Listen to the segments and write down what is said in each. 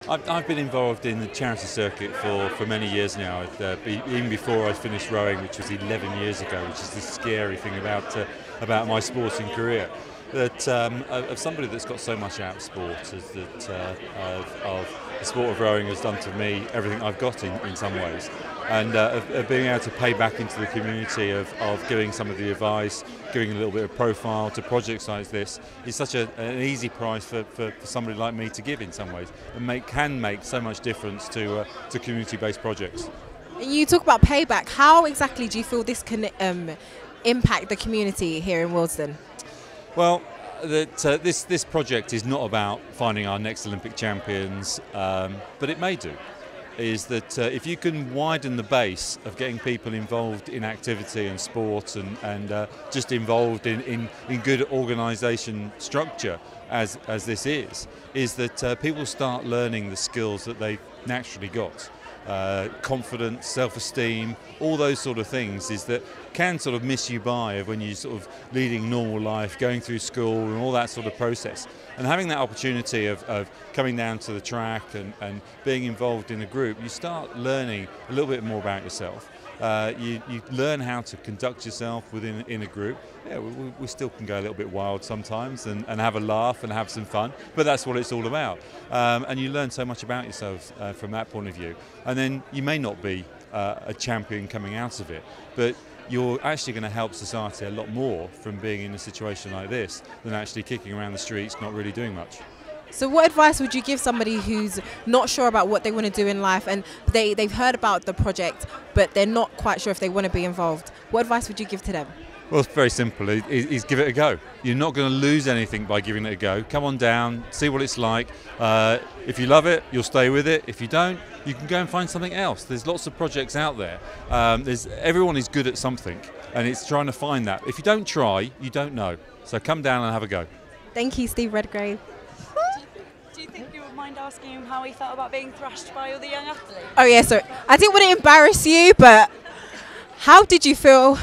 I've been involved in the charity circuit for many years now, even before I finished rowing, which was 11 years ago, which is the scary thing about my sporting career. That of somebody that's got so much out of sport, is that of the sport of rowing has done to me everything I've got in some ways, and of being able to pay back into the community, of giving some of the advice, giving a little bit of profile to projects like this is such an easy price for somebody like me to give in some ways, and can make so much difference to community-based projects. You talk about payback. How exactly do you feel this can impact the community here in Willesden? Well, this project is not about finding our next Olympic champions, but it may do. Is that if you can widen the base of getting people involved in activity and sport and just involved in good organisation structure, as this is that people start learning the skills that they've naturally got. Confidence, self-esteem, all those sort of things is that can sort of miss you by when you're sort of leading normal life, going through school and all that sort of process. And having that opportunity of coming down to the track and being involved in a group, you start learning a little bit more about yourself. You learn how to conduct yourself in a group. Yeah, we still can go a little bit wild sometimes and have a laugh and have some fun, but that's what it's all about. And you learn so much about yourself from that point of view. And then you may not be a champion coming out of it, but you're actually going to help society a lot more from being in a situation like this than actually kicking around the streets not really doing much. So what advice would you give somebody who's not sure about what they want to do in life, and they've heard about the project but they're not quite sure if they want to be involved? What advice would you give to them? Well, it's very simple. Is give it a go. You're not going to lose anything by giving it a go. Come on down, see what it's like. If you love it, you'll stay with it. If you don't, you can go and find something else. There's lots of projects out there. Everyone is good at something, and it's trying to find that. If you don't try, you don't know. So come down and have a go. Thank you, Steve Redgrave. Do you think you would mind asking him how he felt about being thrashed by all the young athletes? Oh yeah, so I didn't want to embarrass you, but how did you feel?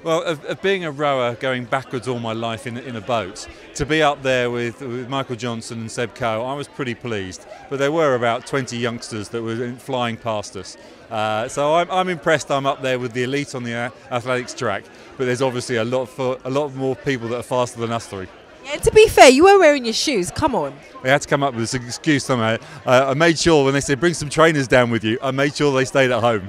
Well, of being a rower, going backwards all my life in a boat, to be up there with Michael Johnson and Seb Coe, I was pretty pleased. But there were about 20 youngsters that were flying past us. So I'm impressed I'm up there with the elite on the athletics track, but there's obviously a lot more people that are faster than us three. Yeah, to be fair, you were wearing your shoes, come on. We had to come up with this excuse somehow. I made sure when they said bring some trainers down with you, I made sure they stayed at home.